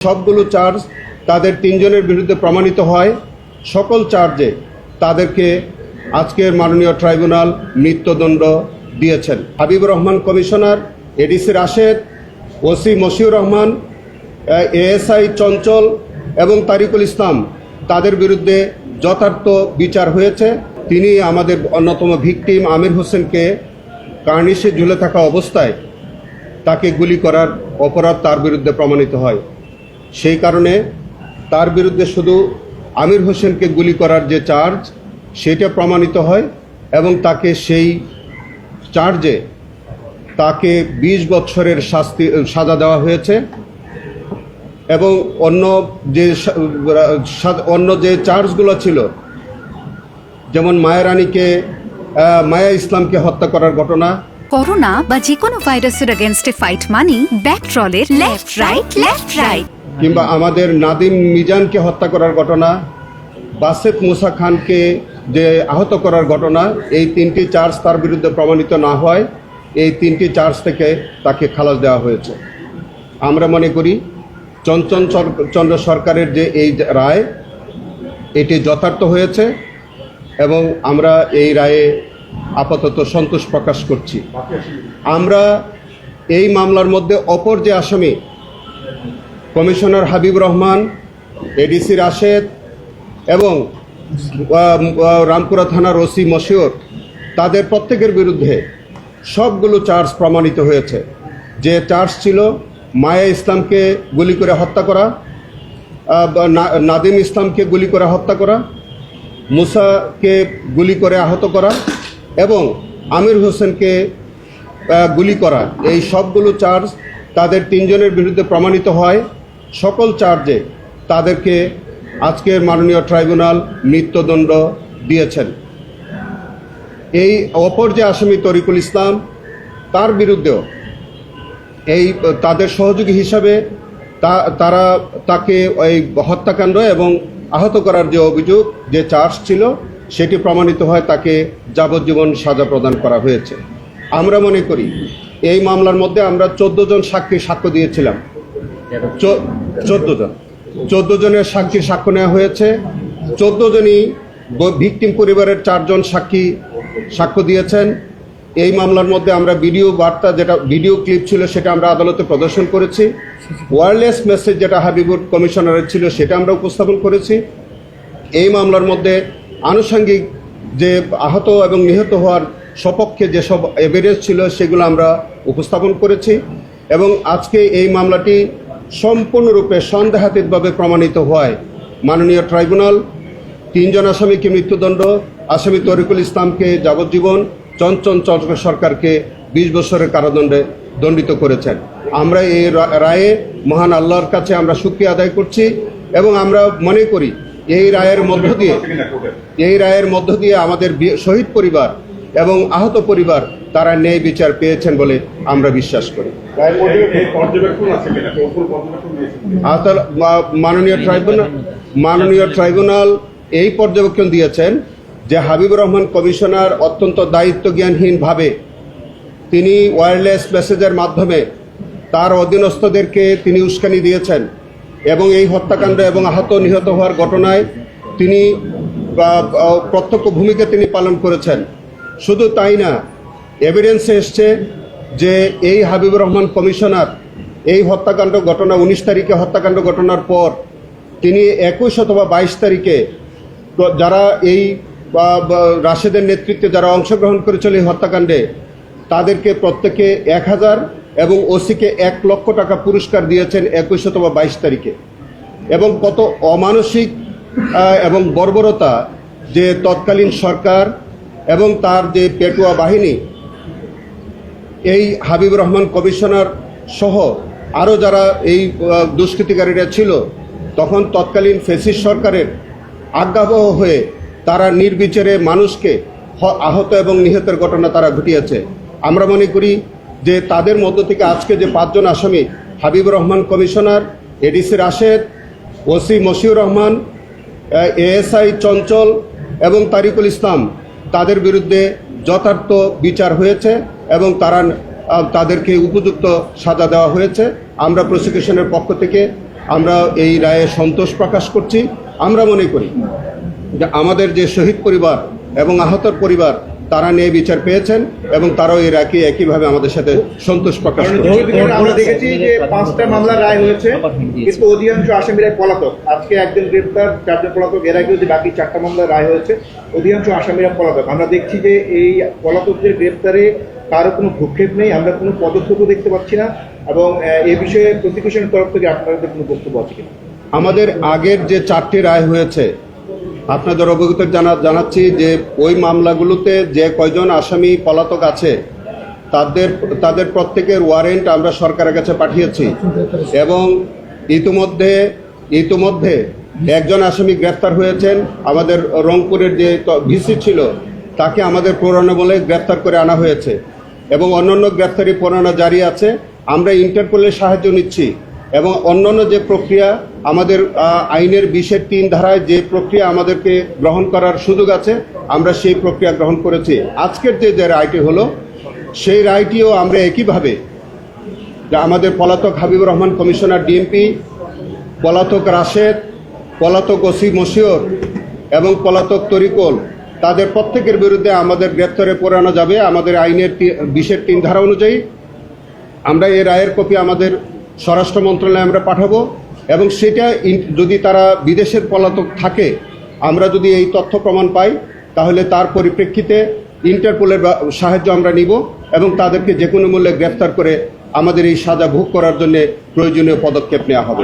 সবগুলো চার্জ তাদের তিনজনের বিরুদ্ধে প্রমাণিত হয়। সকল চার্জে তাদেরকে আজকের মাননীয় ট্রাইব্যুনাল মৃত্যুদণ্ড দিয়েছেন। Habibur Rahman commissioner, ADC Rashed, OC Moshiur Rahman, ASI Chanchal এবং তারিকুল ইসলাম তাদের বিরুদ্ধে যথার্থ বিচার হয়েছে। তিনি আমাদের অন্যতম ভিকটিম আমির হোসেনকে কার্নিশে ঝুলে থাকা অবস্থায় তাকে গুলি করার অপরাধ তার বিরুদ্ধে প্রমাণিত হয়। সেই কারণে তার বিরুদ্ধে শুধু আমির হোসেনকে গুলি করার যে চার্জ সেটা প্রমাণিত হয় এবং তাকে সেই চার্জে তাকে 20 বছরের সাজা দেওয়া হয়েছে এবং অন্য যে চার্জগুলো ছিল, যেমন মায়া ইসলামকে হত্যা করার ঘটনা, করোনা বা যে কোনো ভাইরাসের এগেইনস্টে ফাইট মানি ব্যাকট্রলের লেফট রাইট, কিংবা আমাদের নাদিম মিজানকে হত্যা করার ঘটনা, বাসেত মুসা খানকে যে আহত করার ঘটনা, এই 3টি চার্জ তার বিরুদ্ধে প্রমাণিত না হয় এই 3টি চার্জ থেকে তাকে খালাস দেওয়া হয়েছে। আমরা মনে করি চঞ্চল চন্দ্র সরকারের যে এই রায় এটি যথার্থ হয়েছে এবং আমরা এই রায়ে আপাতত সন্তোষ প্রকাশ করছি। আমরা এই মামলার মধ্যে অপর যে আসামি কমিশনার হাবিবুর রহমান, এডিসি রাশেদ এবং রামপুরা থানার ওসি মশিউর, তাদের প্রত্যেকের বিরুদ্ধে সবগুলো চার্জ প্রমাণিত হয়েছে। যে চার্জ ছিল মায়া ইসলামকে গুলি করে হত্যা করা, নাদিম ইসলামকে গুলি করে হত্যা করা, মুসাকে গুলি করে আহত করা এবং আমির হোসেনকে গুলি করা, এই সবগুলো চার্জ তাদের তিনজনের বিরুদ্ধে প্রমাণিত হয়। সকল চার্জে তাদেরকে আজকের মাননীয় ট্রাইব্যুনাল মৃত্যুদণ্ড দিয়েছেন। এই অপর যে আসামি তরিকুল ইসলাম, তার বিরুদ্ধেও এই তাদের সহযোগী হিসাবে তাকে ওই হত্যাকাণ্ড এবং আহত করার যে অভিযোগ, যে চার্জ ছিল সেটি প্রমাণিত হয়, তাকে যাবজ্জীবন সাজা প্রদান করা হয়েছে। আমরা মনে করি এই মামলার মধ্যে আমরা 14 জন সাক্ষ্য দিয়েছিলাম। 14 জনের সাক্ষ্য নেওয়া হয়েছে। 14 জনই ভিকটিম পরিবারের 4 জন সাক্ষ্য দিয়েছেন। এই মামলার মধ্যে আমরা ভিডিও ক্লিপ ছিল সেটা আমরা আদালতে প্রদর্শন করেছি। ওয়্যারলেস মেসেজ যেটা হাবিবুর কমিশনারের ছিল সেটা আমরা উপস্থাপন করেছি। এই মামলার মধ্যে আনুষঙ্গিক যে আহত এবং নিহত হওয়ার সপক্ষে যেসব এভিডেন্স ছিল সেগুলো আমরা উপস্থাপন করেছি এবং আজকে এই মামলাটি সম্পূর্ণরূপে সন্দেহাতীতভাবে প্রমাণিত হওয়ায় মাননীয় ট্রাইব্যুনাল 3 জন আসামিকে মৃত্যুদণ্ড, আসামি তরিকুল ইসলামকে যাবজ্জীবন, চঞ্চল চন্দ্র সরকারকে 20 বছরের কারাদণ্ডে দণ্ডিত করেছেন। আমরা এই রায়ে মহান আল্লাহর কাছে আমরা শুকরিয়া আদায় করছি এবং আমরা মনে করি এই রায়ের মধ্য দিয়ে আমাদের শহীদ পরিবার এবং আহত পরিবার তারা ন্যায় বিচার পেয়েছেন বলে আমরা বিশ্বাস করি। মাননীয় ট্রাইব্যুনাল এই পর্যবেক্ষণ দিয়েছেন যে হাবিবুর রহমান কমিশনার অত্যন্ত দায়িত্বজ্ঞানহীনভাবে তিনি ওয়্যারলেস মেসেজের মাধ্যমে তার অধীনস্থদেরকে তিনি উস্কানি দিয়েছেন এবং এই হত্যাকাণ্ড এবং আহত নিহত হওয়ার ঘটনায় তিনি প্রত্যক্ষ ভূমিকা তিনি পালন করেছেন। শুধু তাই না, এভিডেন্সে এসছে যে এই হাবিবুর রহমান কমিশনার এই হত্যাকাণ্ড ঘটনা 19 তারিখে হত্যাকাণ্ড ঘটনার পর তিনি 21 অথবা 22 তারিখে যারা এই রাশেদের নেতৃত্বে যারা অংশগ্রহণ করেছিল এই হত্যাকাণ্ডে তাদেরকে প্রত্যেকে 1000 এবং ওসিকে 1 লক্ষ টাকা পুরস্কার দিয়েছেন 21 অথবা 22 তারিখে। এবং কত অমানসিক এবং বর্বরতা যে তৎকালীন সরকার এবং তার যে পেটুয়া বাহিনী এই হাবিবুর রহমান কমিশনার সহ আরও যারা এই দুষ্কৃতিকারীরা ছিল তখন তৎকালীন ফ্যাসিস্ট সরকারের আজ্ঞাবহ হয়ে তারা নির্বিচারে মানুষকে আহত এবং নিহতের ঘটনা তারা ঘটিয়েছে। আমরা মনে করি যে তাদের মধ্য থেকে আজকে যে 5 জন আসামি Habibur Rahman commissioner, ADC Rashed, OC Moshiur Rahman, ASI Chanchal এবং তারিকুল ইসলাম, তাদের বিরুদ্ধে যথার্থ বিচার হয়েছে এবং তাদেরকে উপযুক্ত সাজা দেওয়া হয়েছে। আমরা প্রসিকিউশনের পক্ষ থেকে আমরা এই রায়ে সন্তোষ প্রকাশ করছি। আমরা মনে করি যে আমাদের যে শহীদ পরিবার এবং আহতর পরিবার তারা ন্যায় বিচার পেয়েছেন এবং তারাও এই রায়কে একইভাবে আমাদের সাথে সন্তোষ প্রকাশ করেছে। আমরা দেখেছি যে 5টা মামলার রায় হয়েছে, কিন্তু অধিকাংশ আসামিরা পলাতক। আজকে একজন গ্রেপ্তার, 4 জন পলাতক। এর আগেও যে বাকি 4টা মামলার রায় হয়েছে, অধিকাংশ আসামিরা পলাতক। আমরা দেখছি যে এই পলাতকদের গ্রেপ্তারে কারো কোনো ভূক্ষেপ নেই, আমরা কোনো পদক্ষেপও দেখতে পাচ্ছি না। এবং এই বিষয়ে প্রসিকিউশনের তরফ থেকে আপনাদের কোনো বক্তব্য আছে কিনা? আমাদের আগের যে 4টি রায় হয়েছে আপনাদের অবগত জানাচ্ছি যে ওই মামলাগুলোতে যে কয়জন আসামি পলাতক আছে তাদের প্রত্যেকের ওয়ারেন্ট আমরা সরকারের কাছে পাঠিয়েছি এবং ইতিমধ্যে একজন আসামি গ্রেফতার হয়েছেন। আমাদের রংপুরের যে ভিসি ছিল তাকে আমাদের প্ররোচনা বলে গ্রেফতার করে আনা হয়েছে এবং অন্যান্য গ্রেফতারি প্ররোচনা জারি আছে। আমরা ইন্টারপোলের সাহায্য নিচ্ছি এবং অন্যান্য যে প্রক্রিয়া আমাদের আইনের 20(3) ধারায় যে প্রক্রিয়া আমাদেরকে গ্রহণ করার সুযোগ আছে আমরা সেই প্রক্রিয়া গ্রহণ করেছি। আজকের যে রায়টি হলো সেই রায়টিও আমরা একইভাবে যে আমাদের পলাতক হাবিবুর রহমান কমিশনার ডিএমপি, পলাতক রাশেদ, পলাতক ওসি মশিউর এবং পলাতক তরিকুল, তাদের প্রত্যেকের বিরুদ্ধে আমাদের গ্রেপ্তারে পড়ানো যাবে আমাদের আইনের 20(3) ধারা অনুযায়ী। আমরা এই রায়ের কপি আমাদের স্বরাষ্ট্র মন্ত্রণালয়ে আমরা পাঠাবো এবং সেটা যদি তারা বিদেশের পলাতক থাকে, আমরা যদি এই তথ্য প্রমাণ পাই তাহলে তার পরিপ্রেক্ষিতে ইন্টারপোলের সাহায্য আমরা নিব এবং তাদেরকে যে কোনো মূল্যে গ্রেফতার করে আমাদের এই সাজা ভোগ করার জন্য প্রয়োজনীয় পদক্ষেপ নেওয়া হবে।